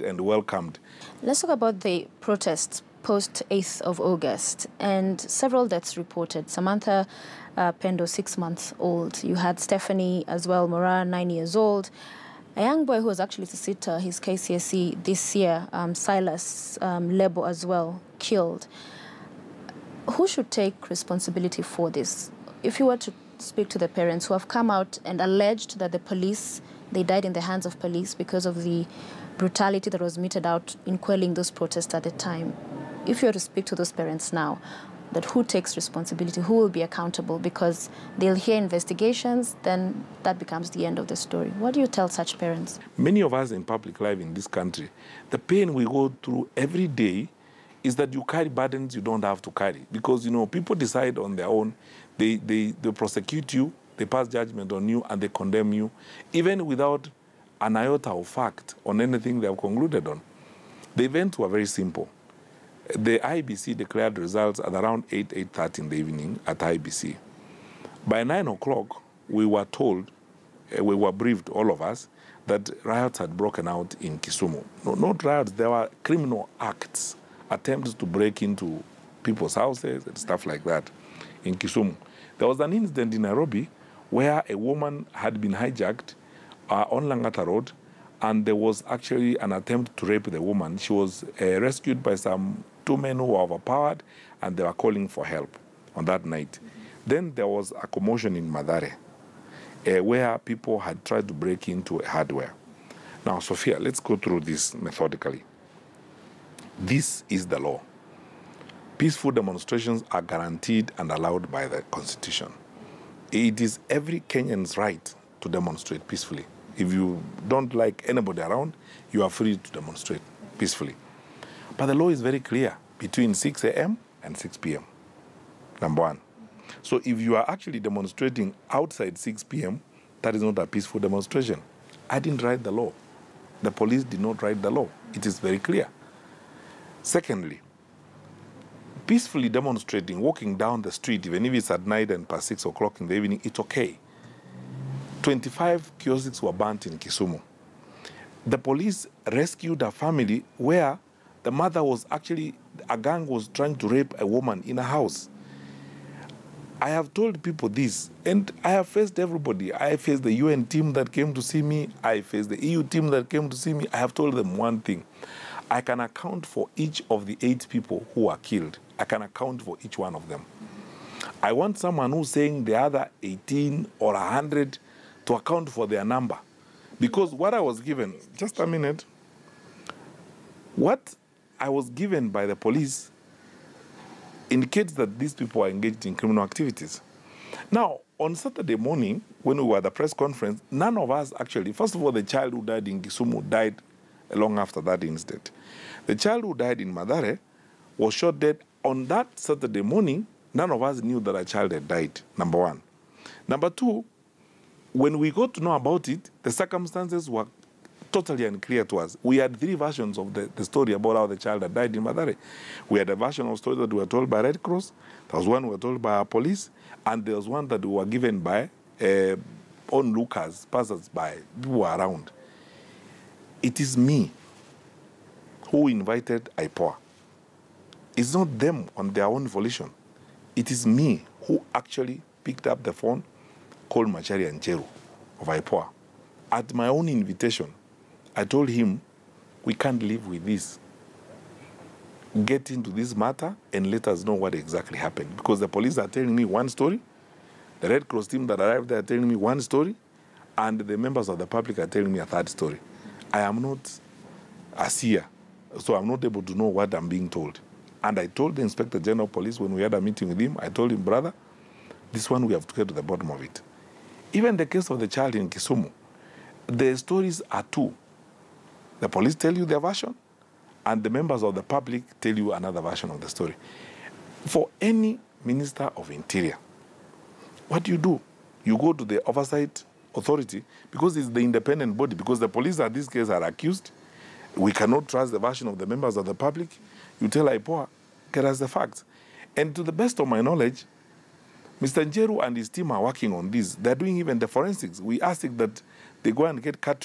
embraced and welcomed. Let's talk about the protests post 8th of August and several deaths reported. Samantha Pendo, 6 months old. You had Stephanie as well, Mora, 9 years old. A young boy who was actually to sit his KCSE this year, Silas Lebo as well, killed. Who should take responsibility for this? If you were to speak to the parents who have come out and alleged that the police, they died in the hands of police because of the brutality that was meted out in quelling those protests at the time. If you were to speak to those parents now, that who takes responsibility, who will be accountable, because they'll hear investigations, then that becomes the end of the story. What do you tell such parents? Many of us in public life in this country, the pain we go through every day is that you carry burdens you don't have to carry. Because, you know, people decide on their own, they prosecute you, they pass judgment on you, and they condemn you, even without an iota of fact on anything they have concluded on. The events were very simple. The IBC declared results at around 8:30 in the evening at IBC. By 9 o'clock, we were told, we were briefed, all of us, that riots had broken out in Kisumu. No, not riots, there were criminal acts, attempts to break into people's houses and stuff like that in Kisumu. There was an incident in Nairobi where a woman had been hijacked on Mombasa Road, and there was actually an attempt to rape the woman. She was rescued by some 2 men who were overpowered, and they were calling for help on that night. Then there was a commotion in Mathare, where people had tried to break into a hardware. Now, Sophia, let's go through this methodically. This is the law. Peaceful demonstrations are guaranteed and allowed by the Constitution. It is every Kenyan's right to demonstrate peacefully. If you don't like anybody around, you are free to demonstrate peacefully. But the law is very clear, between 6 a.m. and 6 p.m., number one. So if you are actually demonstrating outside 6 p.m., that is not a peaceful demonstration. I didn't write the law. The police did not write the law. It is very clear. Secondly, peacefully demonstrating, walking down the street, even if it's at night and past 6 o'clock in the evening, it's okay. 25 kiosks were burnt in Kisumu. The police rescued a family where the mother was actually, a gang was trying to rape a woman in a house. I have told people this, and I have faced everybody. I faced the UN team that came to see me. I faced the EU team that came to see me. I have told them one thing. I can account for each of the 8 people who were killed. I can account for each one of them. I want someone who's saying the other 18 or 100 to account for their number. Because what I was given, just a minute, what I was given by the police indicates that these people are engaged in criminal activities. Now, on Saturday morning, when we were at the press conference, none of us actually, first of all, the child who died in Kisumu died long after that incident. The child who died in Mathare was shot dead on that Saturday morning. None of us knew that a child had died, number one. Number two, when we got to know about it, the circumstances were totally unclear to us. We had 3 versions of the story about how the child had died in Mathare. We had a version of the story that we were told by Red Cross, there was one we were told by our police, and there was one that we were given by onlookers, passers-by, people around. It is me who invited IPOA. It's not them on their own volition. It is me who actually picked up the phone, called Machari and Cheru of IPOA. At my own invitation, I told him, we can't live with this. Get into this matter and let us know what exactly happened. Because the police are telling me one story, the Red Cross team that arrived there are telling me one story, and the members of the public are telling me a third story. I am not a seer, so I'm not able to know what I'm being told. And I told the Inspector General of Police when we had a meeting with him, I told him, brother, this one we have to get to the bottom of it. Even the case of the child in Kisumu, the stories are 2. The police tell you their version, and the members of the public tell you another version of the story. For any Minister of Interior, what do? You go to the oversight authority, because it's the independent body, because the police in this case are accused. We cannot trust the version of the members of the public. You tell IPOA, get us the facts. And to the best of my knowledge, Mr. Njeru and his team are working on this. They're doing even the forensics. We asked that they go and get cartridges